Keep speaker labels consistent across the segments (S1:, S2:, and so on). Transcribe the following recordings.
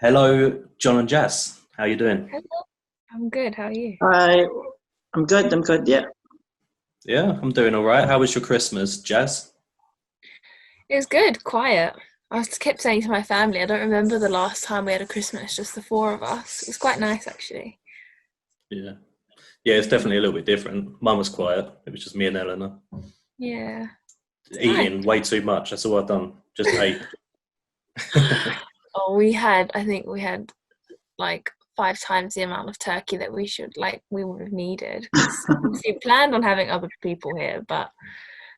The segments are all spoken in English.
S1: Hello, John and Jass. How you doing?
S2: Hello. I'm good. How are you?
S3: Hi, I'm good. I'm good. Yeah.
S1: Yeah, I'm doing all right. How was your Christmas, Jazz?
S2: It was good. Quiet. I just kept saying to my family, I don't remember the last time we had a Christmas, just the four of us. It was quite nice, actually.
S1: Yeah. Yeah, it's definitely a little bit different. Mine was quiet. It was just me and Eleanor.
S2: Yeah. It's nice.
S1: Eating way too much. That's all I've done. Just ate.
S2: Oh, I think we had like 5 times the amount of turkey that we would have needed. 'Cause we planned on having other people here, but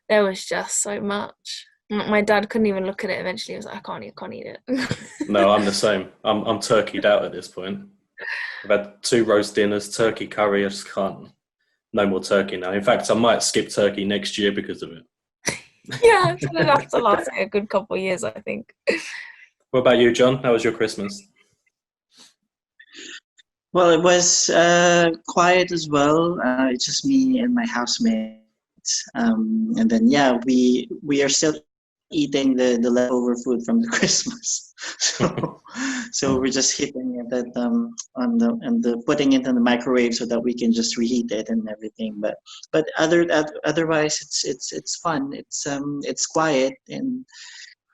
S2: there was just so much. My dad couldn't even look at it eventually. He was like, I can't eat it.
S1: No, I'm the same. I'm turkeyed out at this point. I've had 2 roast dinners, turkey curry. I just can't. No more turkey now. In fact, I might skip turkey next year because of it.
S2: Yeah, it's gonna have to last like a good couple of years, I think.
S1: What about you, John? How was your Christmas?
S3: Well, it was quiet as well. It's just me and my housemates. And then yeah, we are still eating the leftover food from the Christmas. So we're just heating it on the putting it in the microwave so that we can just reheat it and everything. But otherwise it's fun. It's quiet and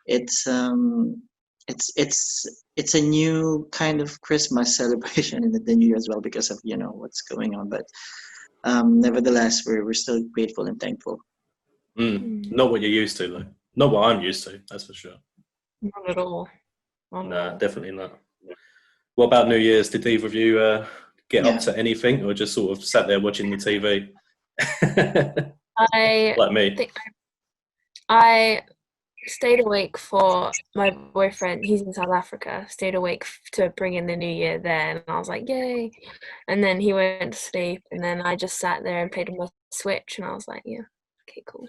S3: it's um it's a new kind of Christmas celebration in the new year as well because of what's going on. But nevertheless, we're still grateful and thankful.
S1: Not what you're used to, though. Not what I'm used to, that's for sure.
S2: Not at all. Not at
S1: No,
S2: all.
S1: definitely not. What about New Year's? Did either of you get up
S3: Yeah.
S1: to anything or just sort of sat there watching the TV?
S2: I
S1: Like me.
S2: think I stayed awake for my boyfriend. He's in South Africa. Stayed awake to bring in the new year there, and I was like, "Yay!" And then he went to sleep, and then I just sat there and played on my Switch, and I was like, "Yeah, okay, cool."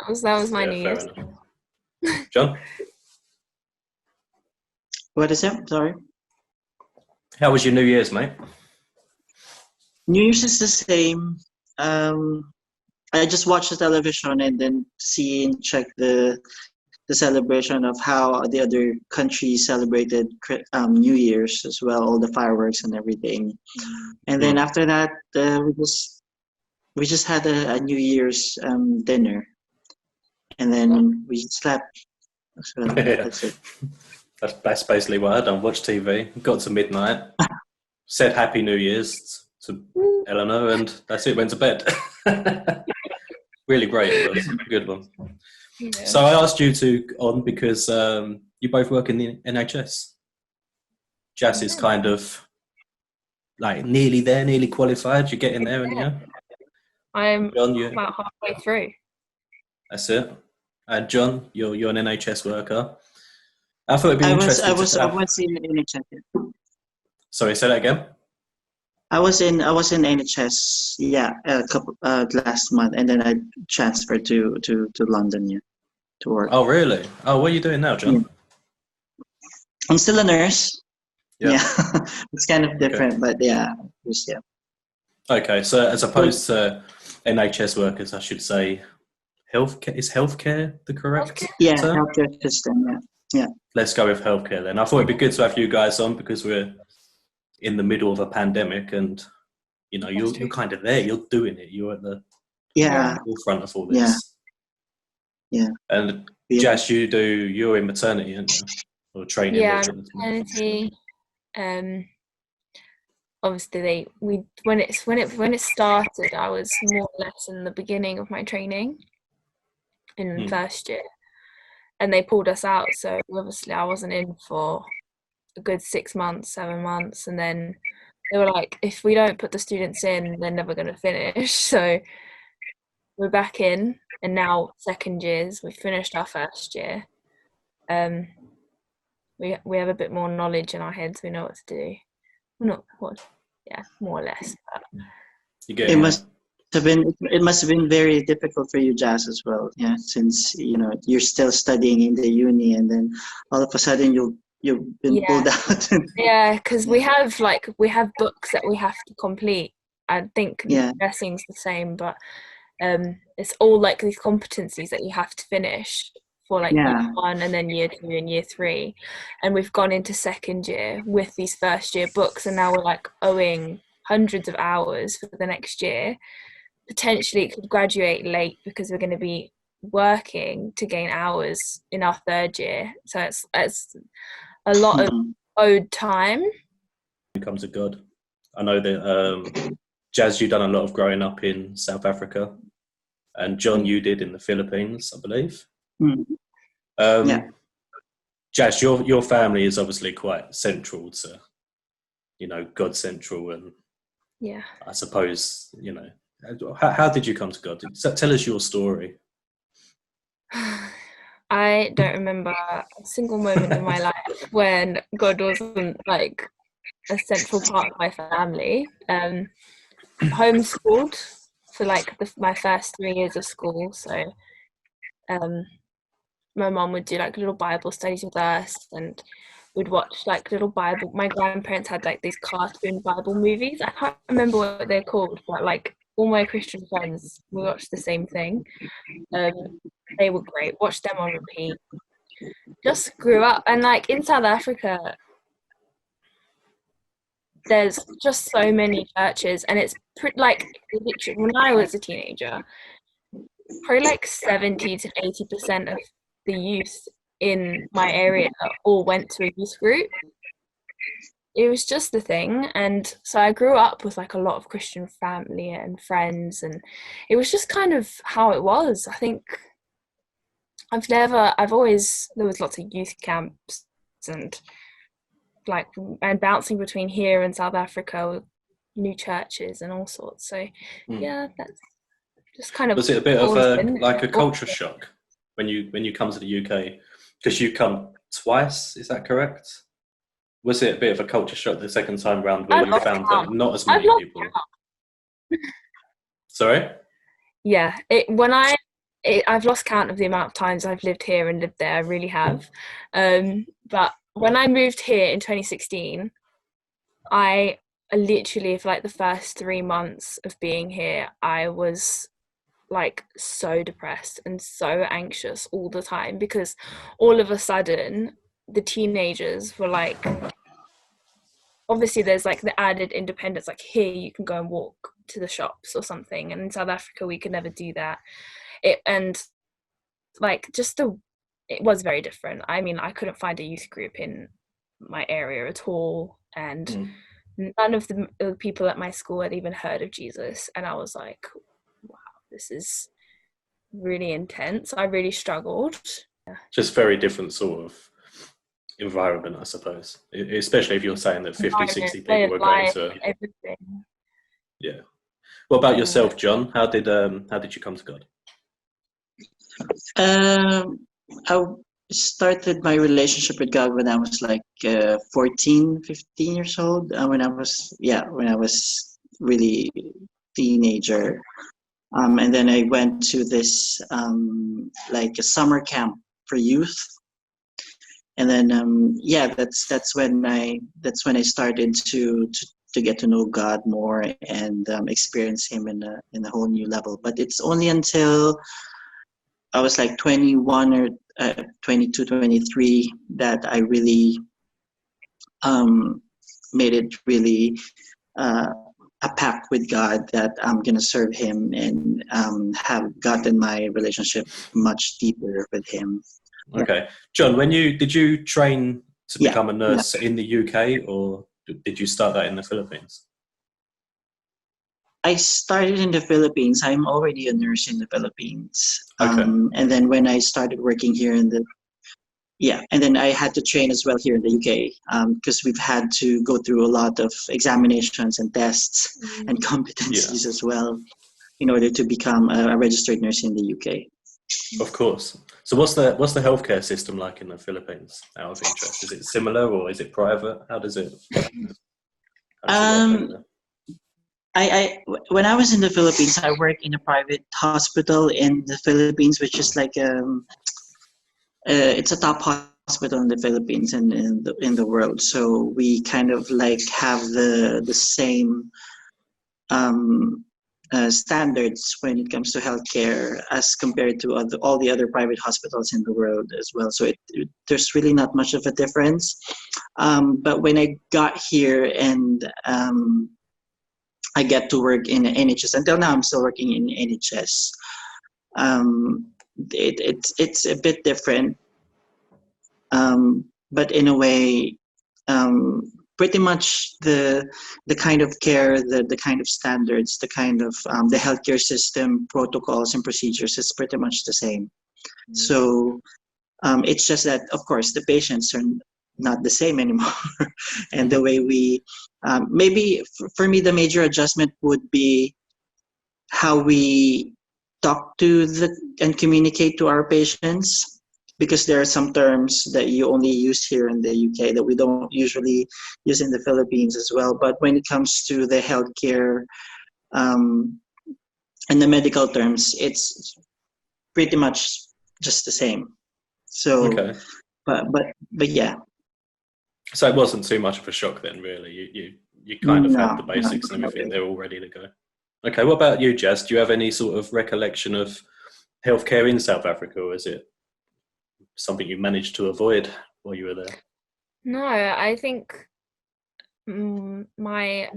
S2: So that was my
S1: Yeah,
S2: New
S1: fair
S2: Year's.
S1: enough. John,
S3: What is it? Sorry.
S1: how was your New Year's, mate?
S3: New Year's is the same. Um, I just watched the television and then see and check the celebration of how the other countries celebrated New Year's as well, all the fireworks and everything. And then
S1: Mm.
S3: after that, we just had a New Year's dinner, and then we slept. So
S1: Yeah.
S3: that's it.
S1: That's basically what I done. Watched TV, got to midnight, said Happy New Year's to Eleanor, and that's it, went to bed. Really great, it was. Good one.
S2: Yeah.
S1: So I asked you on because you both work in the NHS. Jass is kind of like nearly there, nearly qualified. You're getting there, and
S2: Yeah. I'm
S1: John, you
S2: about halfway through.
S1: that's it. And John, you're an NHS worker. I thought it'd be
S3: I was I
S1: interesting just
S3: was
S1: to
S3: I
S1: have.
S3: was in NHS.
S1: Sorry, say that again.
S3: I was in NHS. Yeah, a couple last month, and then I transferred to London. Yeah, to work.
S1: Oh, really? Oh, what are you doing now,
S3: Yeah.
S1: John?
S3: I'm still a nurse.
S1: Yeah.
S3: Yeah, it's kind of
S1: Okay.
S3: different, but yeah, just yeah.
S1: Okay. So as
S3: But
S1: opposed to NHS workers, I should say healthcare. Is healthcare the correct
S2: Healthcare?
S3: yeah,
S1: term?
S3: healthcare system. Yeah, yeah.
S1: Let's go with healthcare then. I thought it'd be good to have you guys on because we're in the middle of a pandemic, and
S2: That's
S1: you're
S2: true.
S1: kind of there. You're doing it. You're at the
S3: Yeah,
S1: forefront of all
S3: yeah,
S1: this.
S3: yeah,
S1: And
S3: yeah.
S1: Jess, you're in maternity, aren't you? Or training
S2: Yeah,
S1: leave at this point.
S2: maternity. Um, obviously when it started, I was more or less in the beginning of my training in
S1: Hmm.
S2: first year, and they pulled us out. So obviously I wasn't in for a good 6 months, 7 months, and then they were like, if we don't put the students in, they're never going to finish. So we're back in, and now second years, we finished our first year. Um, we have a bit more knowledge in our heads. We know what to do. Well, not what, yeah, more or less. But
S1: You're
S3: It
S1: getting there.
S3: must have been very difficult for you, Jazz, as well. Yeah, since you're still studying in the uni, and then all of a sudden you've been
S2: yeah,
S3: pulled out.
S2: yeah, because
S3: Yeah,
S2: we have books that we have to complete. I think
S3: yeah,
S2: nursing's the same, but it's all like these competencies that you have to finish for like
S3: Yeah.
S2: year 1 and then year 2 and year 3, and we've gone into second year with these first year books, and now we're like owing hundreds of hours for the next year. Potentially could graduate late because we're going to be working to gain hours in our third year, so it's a lot of owed time.
S1: When it comes to God, I know that Jazz, you've done a lot of growing up in South Africa, and John, you did in the Philippines, I believe.
S3: Yeah.
S1: Jazz, your family is obviously quite central to, GodCentral, and
S2: Yeah.
S1: I suppose, how did you come to God? Tell us your story.
S2: I don't remember a single moment in my life when God wasn't like a central part of my family. Homeschooled for like my first 3 years of school, so my mom would do like little Bible studies with us, and we'd watch like little Bible. My grandparents had like these cartoon Bible movies. I can't remember what they're called, but like all my Christian friends, we watched the same thing. They were great. Watched them on repeat. Just grew up, and like in South Africa, there's just so many churches, and it's like literally when I was a teenager, probably like 70 to 80% of the youth in my area all went to a youth group. It was just the thing, and so I grew up with like a lot of Christian family and friends, and it was just kind of how it was. I think there was lots of youth camps and bouncing between here and South Africa with new churches and all sorts. So yeah, that's just kind of.
S1: Was it a bit of a culture shock when you come to the UK? Because you come twice, is that correct? Was it a bit of a culture shock the second time round where you found that not as many people? Sorry?
S2: Yeah, I've lost count of the amount of times I've lived here and lived there. I really have. But when I moved here in 2016, I literally, for like the first 3 months of being here, I was like so depressed and so anxious all the time, because all of a sudden the teenagers were like, obviously there's like the added independence, like here you can go and walk to the shops or something, and in South Africa we could never do that. It was very different. I mean, I couldn't find a youth group in my area at all, and none of the people at my school had even heard of Jesus, and I was like, wow, this is really intense. I really struggled.
S1: Just very different sort of environment, I suppose, especially if you're saying that 50, 60 people were going to
S2: everything.
S1: Yeah. What about yourself, John? How did you come to God?
S3: I started my relationship with God when I was like 14, 15 years old. When I was really teenager. And then I went to this like a summer camp for youth. And then that's when I started to get to know God more and experience Him in a whole new level. But it's only until I was like 21 or 22, 23 that I really made it really a pact with God that I'm gonna serve Him and have gotten my relationship much deeper with Him.
S1: Okay, John, did you train to become a nurse in the UK, or did you start that in the Philippines?
S3: I started in the Philippines. I'm already a nurse in the Philippines.
S1: Okay.
S3: And then when I started working here and then I had to train as well here in the UK because we've had to go through a lot of examinations and tests and competencies as well in order to become a registered nurse in the UK.
S1: Of course. So what's the healthcare system like in the Philippines, out of interest? Is it similar or is it private? How does it work
S3: when I was in the Philippines, I worked in a private hospital in the Philippines, which is like it's a top hospital in the Philippines and in the world. So we kind of like have the same standards when it comes to healthcare as compared to all the other private hospitals in the world as well. So there's really not much of a difference. But when I got here and I get to work in the NHS, until now I'm still working in NHS. It's a bit different, but in a way, pretty much the kind of care, the kind of standards, the kind of the healthcare system protocols and procedures is pretty much the same. So it's just that, of course, the patients are not the same anymore, and the way we maybe for me the major adjustment would be how we talk to and communicate to our patients, because there are some terms that you only use here in the UK that we don't usually use in the Philippines as well. But when it comes to the healthcare and the medical terms, it's pretty much just the same. So,
S1: Okay.
S3: but yeah.
S1: So it wasn't too much of a shock then, really. You kind of had the basics and everything.
S3: Okay.
S1: They're all ready to go. Okay, what about you, Jass? Do you have any sort of recollection of healthcare in South Africa, or is it something you managed to avoid while you were there?
S2: No, I think my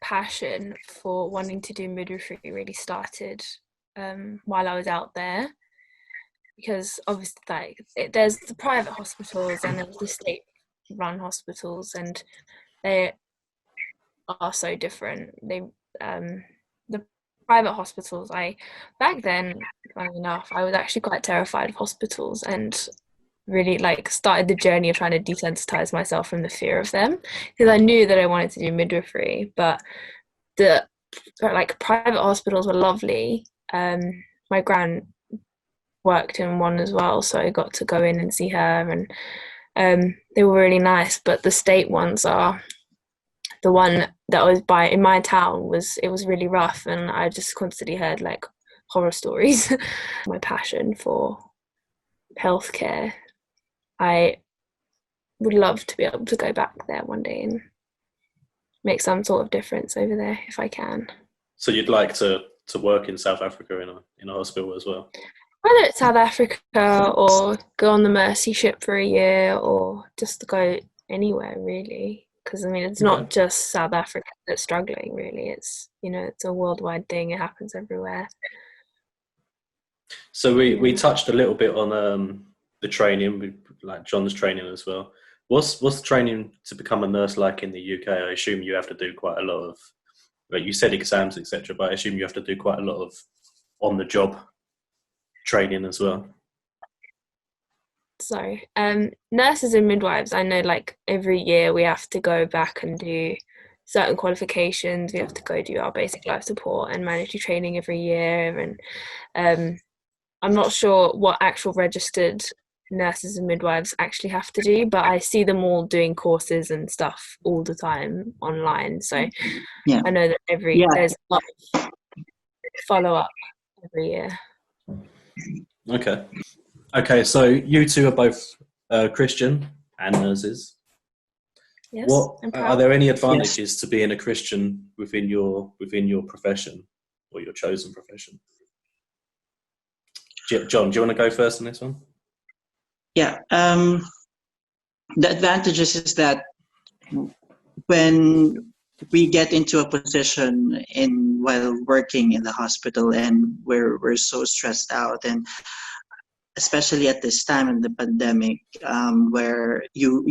S2: passion for wanting to do midwifery really started while I was out there, because obviously there's the private hospitals and there's the state-run hospitals, and they are so different. The private hospitals, back then, funny enough, I was actually quite terrified of hospitals and really started the journey of trying to desensitize myself from the fear of them, because I knew that I wanted to do midwifery, but the private hospitals were lovely. My gran worked in one as well, so I got to go in and see her, and they were really nice. But the state ones are, the one that was in my town was really rough, and I just constantly heard horror stories. My passion for healthcare, I would love to be able to go back there one day and make some sort of difference over there if I can.
S1: So you'd like to work in South Africa in a hospital as well?
S2: Either South Africa or go on the Mercy ship for a year, or just go anywhere really. Because it's not just South Africa that's struggling really. It's it's a worldwide thing. It happens everywhere.
S1: So we touched a little bit on the training, like John's training as well. What's the training to become a nurse like in the UK? I assume you have to do quite a lot of, you said exams, etc., but I assume you have to do quite a lot of on-the-job training as well.
S2: So nurses and midwives, I know every year we have to go back and do certain qualifications. We have to go do our basic life support and mandatory training every year, and I'm not sure what actual registered nurses and midwives actually have to do, but I see them all doing courses and stuff all the time online. So yeah. I know that there's a lot of follow-up every year.
S1: Okay, so you two are both Christian and nurses.
S2: Yes.
S1: Are there any advantages to being a Christian within your profession or your chosen profession? John, do you want to go first on this one?
S3: Yeah. The advantages is that when we get into a position while working in the hospital, and we're so stressed out, and especially at this time in the pandemic, where you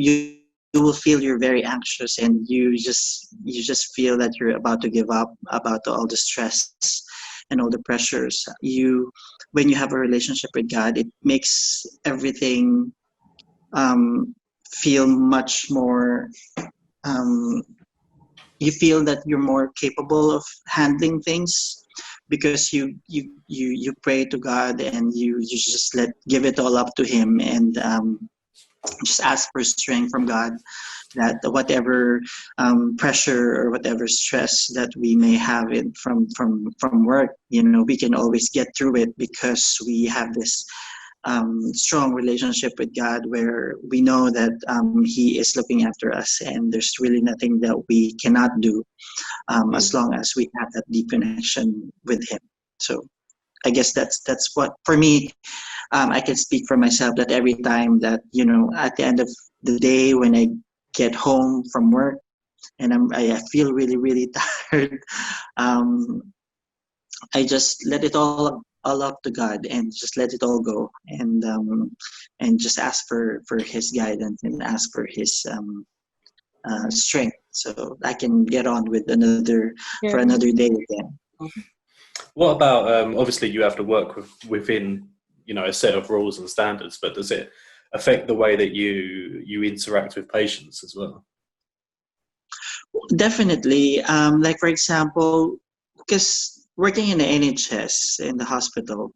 S3: will feel you're very anxious, and you just feel that you're about to give up about all the stress and all the pressures. When you have a relationship with God, it makes everything feel much more. You feel that you're more capable of handling things, because you pray to God, and you just give it all up to Him, and just ask for strength from God, that whatever pressure or whatever stress that we may have from work, we can always get through it, because we have this strong relationship with God, where we know that He is looking after us, and there's really nothing that we cannot do as long as we have that deep connection with Him. So I guess that's what, for me, I can speak for myself, that every time that, at the end of the day, when I get home from work and I feel really, really tired, I just let it all up to God, and just let it all go, and just ask for His guidance, and ask for His strength, so I can get on with another day again.
S1: What about, obviously you have to work within, a set of rules and standards, but does it affect the way that you interact with patients as well?
S3: Definitely. Like, for example, because working in the NHS, in the hospital,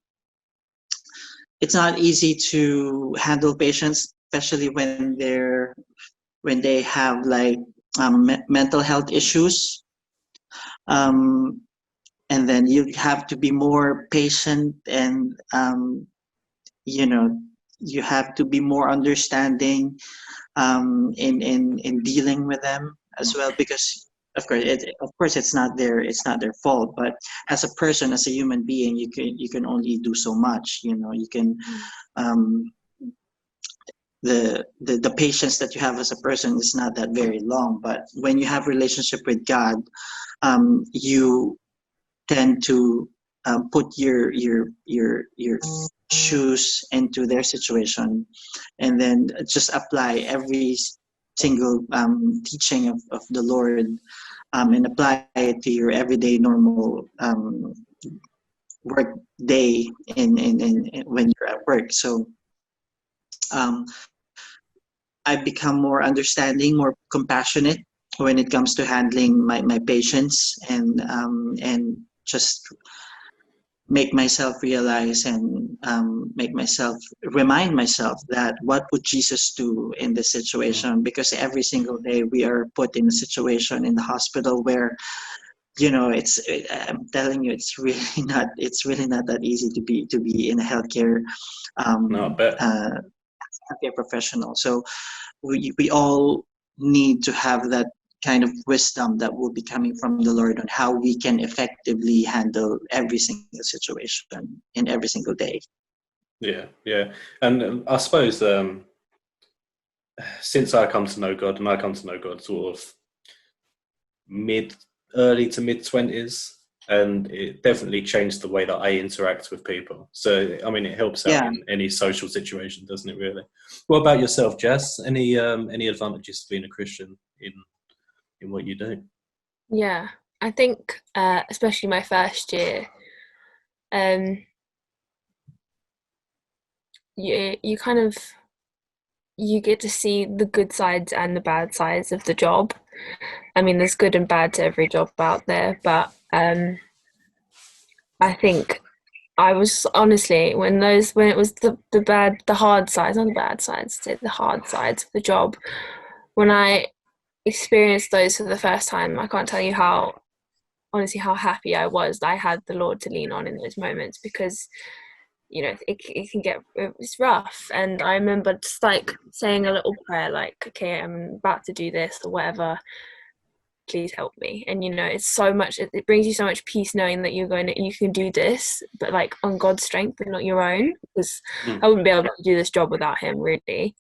S3: it's not easy to handle patients, especially when they have like mental health issues. And then you have to be more patient, and you have to be more understanding in dealing with them as well, because of course it's not their fault, but as a person, as a human being, you can only do so much. You can the patience that you have as a person is not that very long, but when you have relationship with God, you tend to put your shoes into their situation, and then just apply every single teaching of the Lord, and apply it to your everyday normal work day in when you're at work. So I become more understanding, more compassionate when it comes to handling my patients, and just make myself realize, and remind myself that what would Jesus do in this situation? Because every single day we are put in a situation in the hospital where, I'm telling you, it's really not that easy to be in a healthcare healthcare professional. So we all need to have that kind of wisdom that will be coming from the Lord on how we can effectively handle every single situation in every single day.
S1: Yeah. And I suppose since I come to know God, and I come to know God sort of early to mid 20s, and it definitely changed the way that I interact with people. So, I mean, it helps out in any social situation, doesn't it, really? What about yourself, Jass? Any advantages to being a Christian in what you do?
S2: Yeah, I think especially my first year, you kind of, you get to see the good sides and the bad sides of the job. I mean, there's good and bad to every job out there, but I think I was honestly, when it was the hard sides, not the bad sides, the hard sides of the job, when I experienced those for the first time, I can't tell you how happy I was that I had the Lord to lean on in those moments, because it can get, it's rough. And I remember just like saying a little prayer, like, okay, I'm about to do this or whatever, please help me. And it's so much, it brings you so much peace knowing that you can do this, but like on God's strength and not your own, because I wouldn't be able to do this job without Him, really.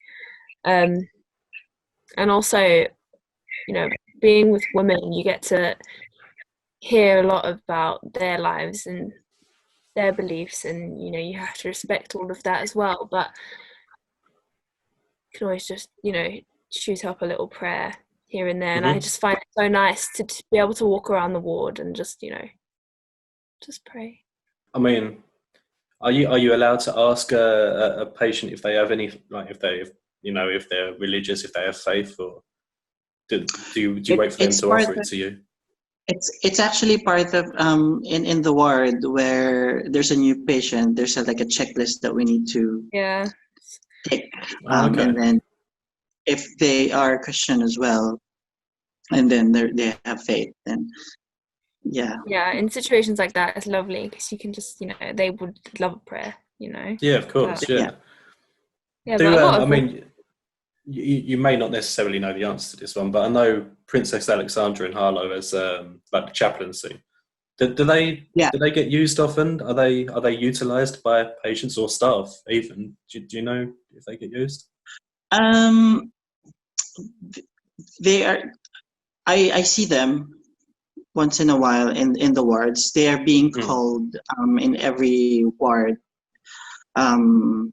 S2: And also, being with women, you get to hear a lot about their lives and their beliefs, and you have to respect all of that as well, but you can always just shoot up a little prayer here and there. And I just find it so nice to be able to walk around the ward and just just pray.
S1: I mean, are you allowed to ask a patient if they have any, like, if they're religious, if they have faith, or do you wait for them to offer it to you?
S3: It's actually part of in the ward where there's a new patient. There's like a checklist that we need to take,
S1: Okay.
S3: And then if they are Christian as well, and then they have faith, then yeah.
S2: In situations like that, it's lovely because you can just they would love a prayer. you know.
S1: Yeah, of course.
S2: But,
S1: Yeah.
S2: yeah,
S1: Do
S2: but a lot
S1: I
S2: of
S1: mean, you may not necessarily know the answer to this one, but I know Princess Alexandria in Harlow as like the chaplaincy. Do they
S3: Yeah.
S1: get used often? Are they utilised by patients or staff even? Do you know if they get used?
S3: Um, they are. I see them once in a while in the wards. They are being called in every ward. Um,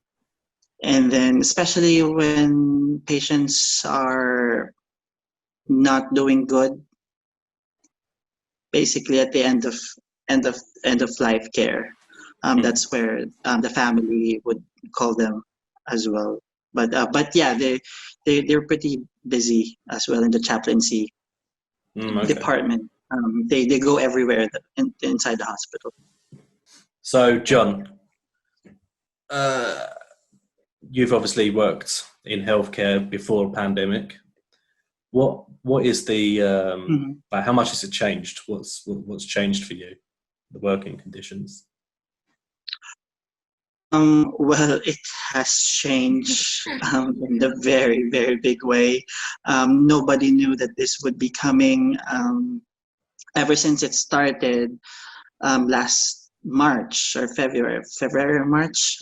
S3: and then especially when patients are not doing good, basically at the end of life care. That's where the family would call them as well. But yeah, they're pretty busy as well in the chaplaincy
S1: Okay.
S3: department. They go everywhere inside the hospital.
S1: So, John, you've obviously worked in healthcare before a pandemic. What is the like, how much has it changed? What's changed for you, the working conditions?
S3: Well, it has changed in a very, very big way. Nobody knew that this would be coming ever since it started last March or February or March.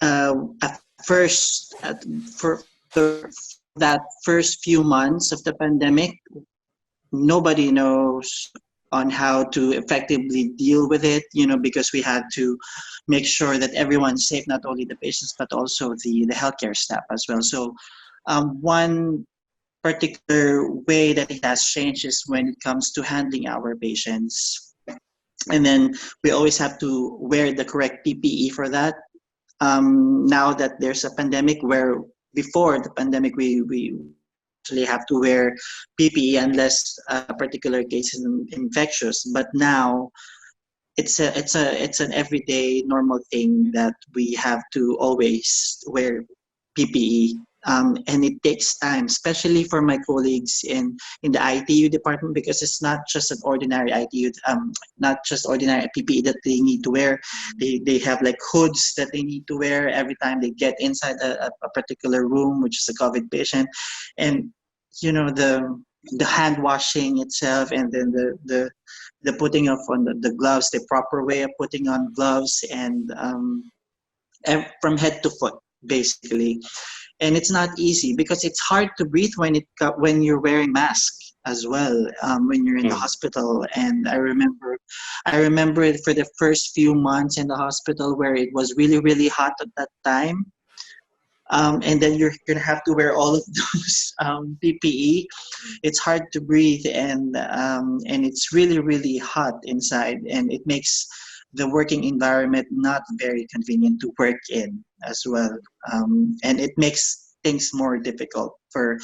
S3: At first, for that first few months of the pandemic, nobody knows on how to effectively deal with it, because we had to make sure that everyone's safe, not only the patients, but also the healthcare staff as well. So one particular way that it has changed is when it comes to handling our patients. And then we always have to wear the correct PPE for that. Now that there's a pandemic, where before the pandemic we actually have to wear PPE unless a particular case is infectious. But now it's an everyday normal thing that we have to always wear PPE. And it takes time, especially for my colleagues in the ITU department, because it's not just an ordinary ITU, not just ordinary PPE that they need to wear. They have like hoods that they need to wear every time they get inside a particular room, which is a COVID patient, and the hand washing itself, and then the putting of on the gloves, the proper way of putting on gloves, and from head to foot, basically. And it's not easy because it's hard to breathe when you're wearing mask as well, when you're in the hospital. And I remember it for the first few months in the hospital, where it was really, really hot at that time. And then you're gonna have to wear all of those PPE. It's hard to breathe, and it's really, really hot inside, and it makes the working environment not very convenient to work in as well. And it makes things more difficult for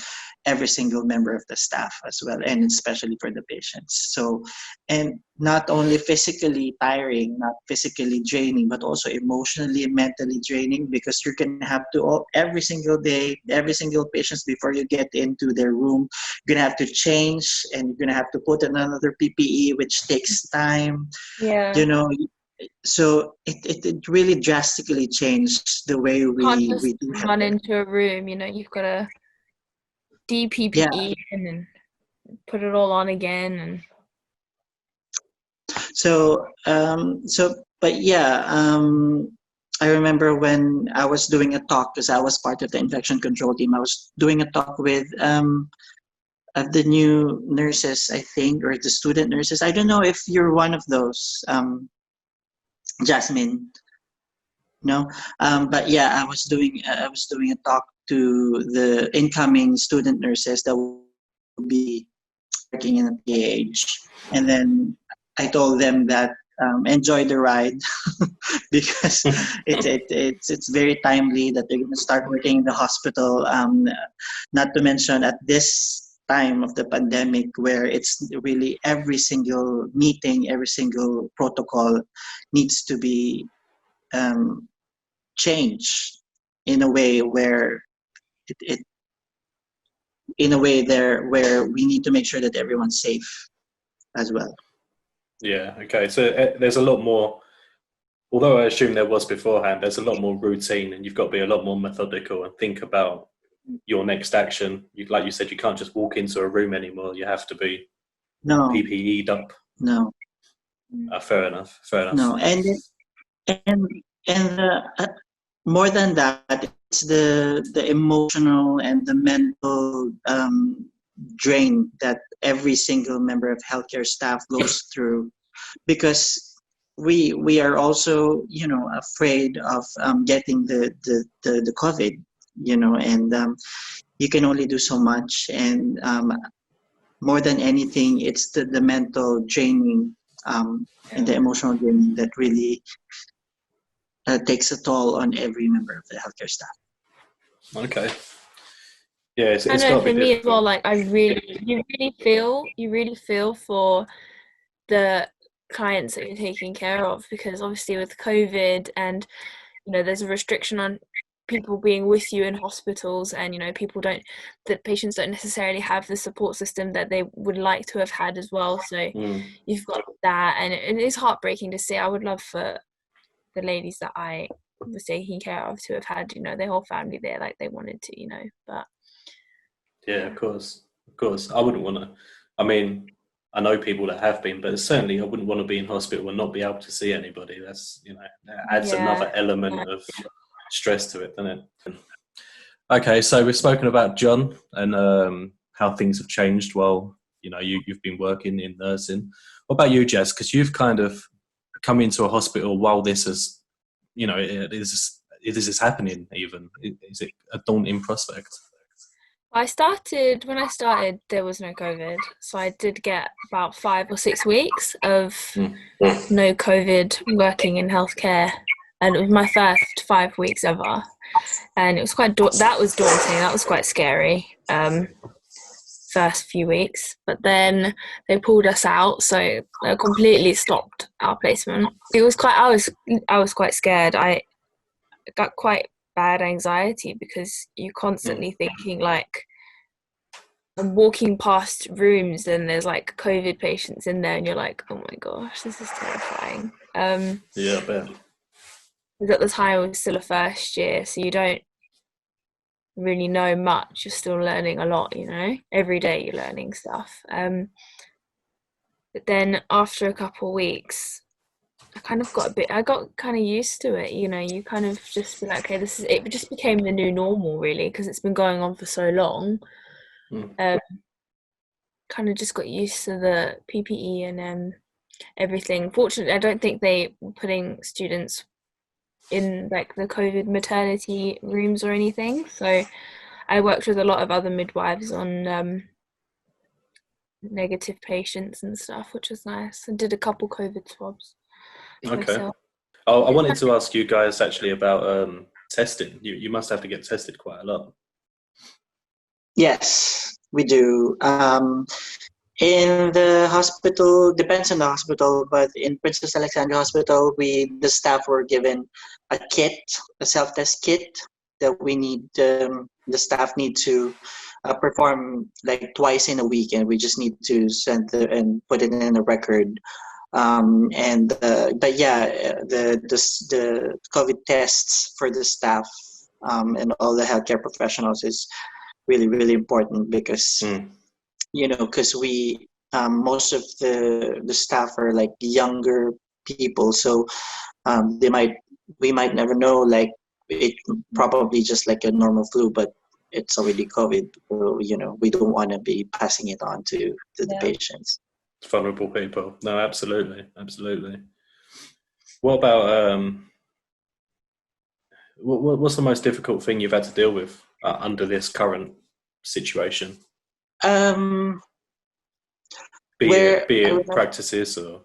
S3: every single member of the staff as well, and especially for the patients. So, and not only physically tiring, not physically draining, but also emotionally and mentally draining, because you're going to have to, every single day, every single patient, before you get into their room, you're going to have to change, and you're going to have to put in another PPE, which takes time.
S2: Yeah.
S3: So it really drastically changed the way we do
S2: run into a room. You've got to DPPE and then put it all on again. And
S3: but yeah, I remember when I was doing a talk, because I was part of the infection control team. I was doing a talk with of the new nurses, I think, or the student nurses. I don't know if you're one of those. Jasmine, no, but yeah, I was doing a talk to the incoming student nurses that will be working in a PH, and then I told them that enjoy the ride because it's very timely that they're going to start working in the hospital. Not to mention at this time of the pandemic, where it's really every single meeting, every single protocol needs to be changed in a way where where we need to make sure that everyone's safe as well.
S1: Yeah. Okay. So there's a lot more although I assume there was beforehand, there's a lot more routine, and you've got to be a lot more methodical and think about your next action. Like you said, you can't just walk into a room anymore. You have to be PPE'd up.
S3: No.
S1: Fair enough.
S3: No, and more than that, it's the emotional and the mental drain that every single member of healthcare staff goes through, because we are also afraid of getting the COVID, and you can only do so much, and more than anything, it's the mental draining and the emotional draining that really takes a toll on every member of the healthcare staff.
S1: Okay. Yeah, it's
S2: I know for me as well.
S1: Like,
S2: you really feel for the clients that you're taking care of, because obviously with COVID and there's a restriction on people being with you in hospitals, and the patients don't necessarily have the support system that they would like to have had as well. So you've got that, and it is heartbreaking to see. I would love for the ladies that I was taking care of to have had their whole family there like they wanted to, but
S1: yeah, of course. I wouldn't want to. I mean, I know people that have been, but certainly I wouldn't want to be in hospital and not be able to see anybody. That's that adds another element of stress to it, doesn't it? Okay, so we've spoken about John and how things have changed while you've been working in nursing. What about you, Jass? Because you've kind of come into a hospital while this is, it is happening. Even is it a daunting prospect?
S2: When I started, there was no COVID, so I did get about 5 or 6 weeks of no COVID working in healthcare, and it was my first 5 weeks ever, and it was that was daunting. That was quite scary. First few weeks, but then they pulled us out, so they completely stopped our placement. It was I was quite scared. I got quite bad anxiety because you're constantly thinking like, I'm walking past rooms and there's like COVID patients in there, and you're like, oh my gosh, this is terrifying.
S1: Yeah, I bet.
S2: Because at the time it was still a first year, so you don't really know much. You're still learning a lot, every day you're learning stuff. But then after a couple of weeks, I got kind of used to it. You kind of just feel like, okay, it just became the new normal, really, because it's been going on for so long. Kind of just got used to the PPE and everything. Fortunately, I don't think they were putting students in like the COVID maternity rooms or anything, so I worked with a lot of other midwives on negative patients and stuff, which was nice, and did a couple COVID swabs myself.
S1: I wanted to ask you guys actually about testing. You must have to get tested quite a lot.
S3: Yes, we do. In the hospital, depends on the hospital, but in Princess Alexandria Hospital, the staff were given a self-test kit that we need. The staff need to perform like twice in a week, and we just need to send and put it in a record. But yeah, the COVID tests for the staff and all the healthcare professionals is really, really important, because because we most of the staff are like younger people, so we might never know, like it probably just like a normal flu, but it's already COVID, so we don't want to be passing it on to the patients.
S1: Vulnerable people. No, absolutely. What about what's the most difficult thing you've had to deal with under this current situation? Be it practices or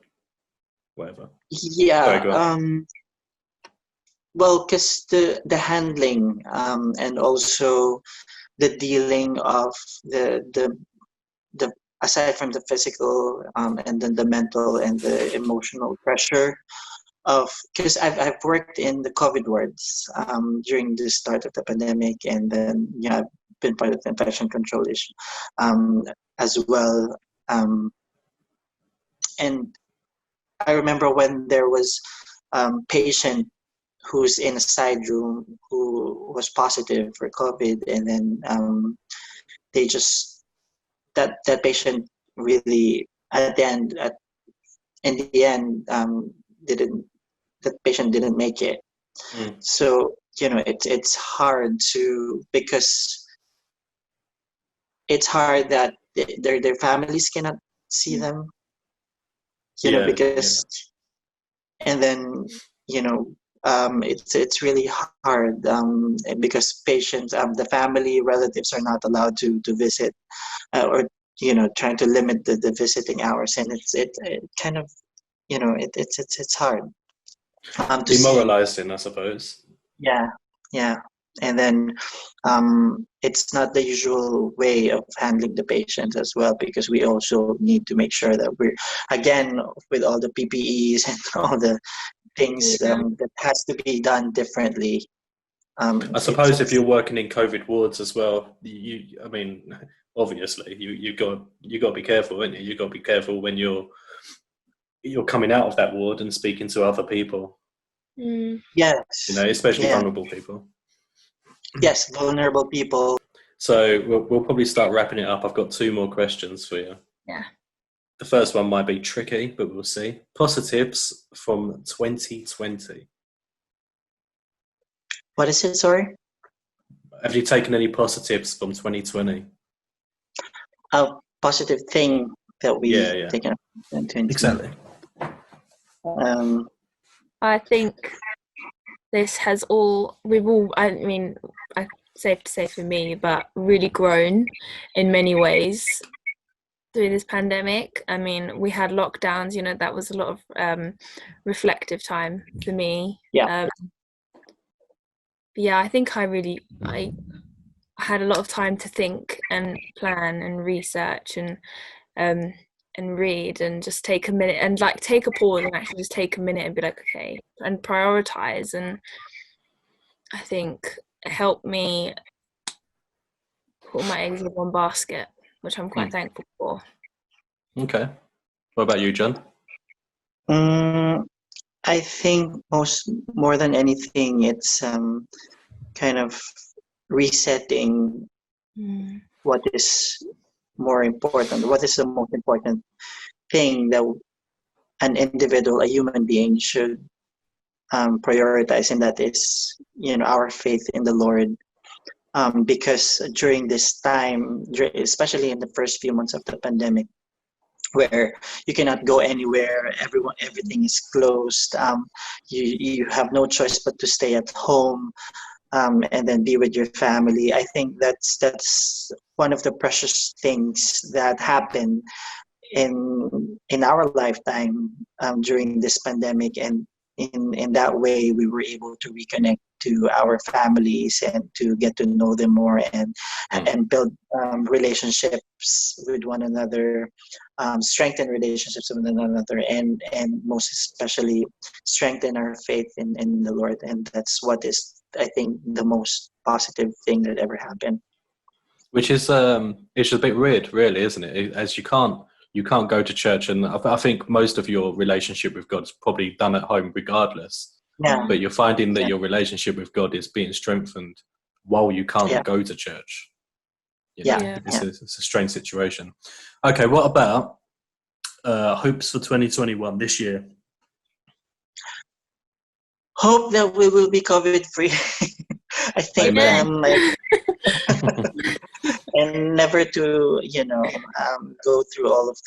S1: whatever.
S3: Yeah. Well, because the handling and also the dealing of the aside from the physical and then the mental and the emotional pressure of, because I've worked in the COVID wards during the start of the pandemic, and then I've been part of the infection control issue as well. And I remember when there was patient who's in a side room who was positive for COVID, and then they just that patient really in the end didn't that patient didn't make it. So it's hard because it's hard that their families cannot see them, because and then it's really hard because patients, the family relatives are not allowed to visit, or trying to limit the visiting hours, and it kind of it's hard to see.
S1: Demoralizing, I suppose.
S3: Yeah, and then it's not the usual way of handling the patients as well, because we also need to make sure that we're, again, with all the PPEs and all the things that has to be done differently.
S1: I suppose if you're working in COVID wards as well, I mean, obviously you got to be careful, ain't you? You got to be careful when you're coming out of that ward and speaking to other people.
S3: Yes.
S1: Especially vulnerable people.
S3: Yes, vulnerable people.
S1: So we'll probably start wrapping it up. I've got 2 more questions for you.
S2: Yeah.
S1: The first one might be tricky, but we'll see. Positives from 2020.
S3: What is it? Sorry?
S1: Have you taken any positives from 2020?
S3: A positive thing that we taken up in 2020.
S1: Exactly.
S2: I think this has I mean, safe to say for me, but really grown in many ways through this pandemic. I mean, we had lockdowns, that was a lot of reflective time for me.
S3: Yeah.
S2: I think I had a lot of time to think and plan and research and read, and just take a minute and take a pause and actually just take a minute and be like, okay, and prioritize. And I think it helped me put my eggs in one basket, which I'm quite thankful for. Okay.
S1: What about you, John?
S3: I think more than anything, it's kind of resetting what is more important. What is the most important thing that an individual, a human being, should prioritize, and that is, our faith in the Lord. Because during this time, especially in the first few months of the pandemic, where you cannot go anywhere, everything is closed. You have no choice but to stay at home, and then be with your family. I think that's one of the precious things that happened in our lifetime during this pandemic, and in that way we were able to reconnect to our families and to get to know them more, and build relationships with one another, strengthen relationships with one another, and most especially strengthen our faith in the Lord. And that's what is, I think, the most positive thing that ever happened.
S1: Which is it's a bit weird, really, isn't it? As you can't go to church, and I think most of your relationship with God's probably done at home regardless.
S3: Yeah.
S1: But you're finding that your relationship with God is being strengthened while you can't go to church. It's a strange situation. Okay, what about hopes for 2021 this year?
S3: Hope that we will be COVID free. I think and never to go through all of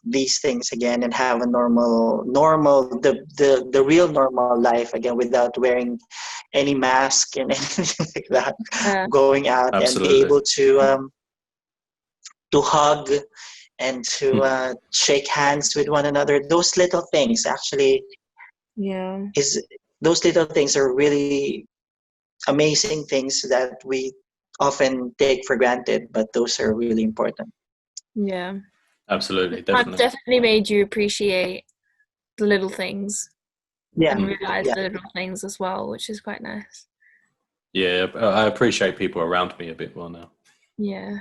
S3: these things again, and have a normal the real normal life again, without wearing any mask and anything like that. Going out and be able to hug and to shake hands with one another. Those little things actually those little things are really amazing things that we often take for granted, but those are really important.
S2: Yeah,
S1: absolutely,
S2: I've definitely made you appreciate the little things, and realize the little things as well, which is quite nice.
S1: Yeah, I appreciate people around me a bit more now.
S2: Yeah.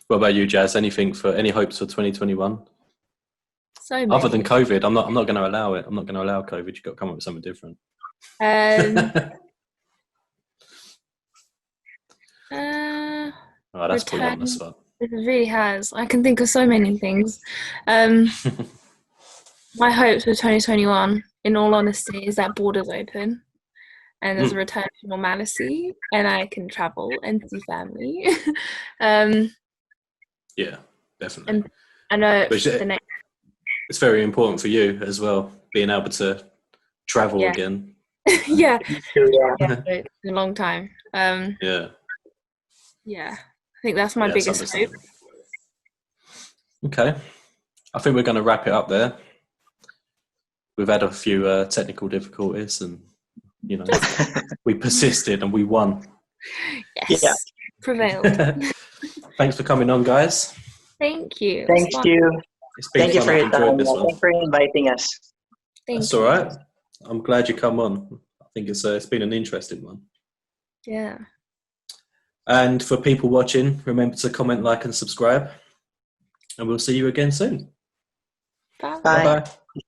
S1: What about you, Jazz? Any hopes for 2021?
S2: So many.
S1: Other than COVID, I'm not going to allow it. I'm not going to allow COVID. You've got to come up with something different. Oh, that's put you on the spot.
S2: It really has. I can think of so many things. My hopes for 2021, in all honesty, is that borders open and there's a return to normality and I can travel and see family.
S1: Yeah, definitely.
S2: And I know
S1: it's very important for you as well, being able to travel again.
S2: Yeah. It's a long time.
S1: Yeah.
S2: Yeah. I think that's my biggest hope.
S1: Okay. I think we're going to wrap it up there. We've had a few technical difficulties and, we persisted and we won.
S2: Yes. Yeah. Prevailed.
S1: Thanks for coming on, guys.
S2: Thank you.
S3: Thank you.
S1: Thank you
S3: for your time. Thanks for inviting us.
S1: That's all right. I'm glad you come on. I think it's been an interesting one.
S2: Yeah.
S1: And for people watching, remember to comment, like, and subscribe. And we'll see you again soon.
S2: Bye.
S3: Bye.
S1: Bye-bye.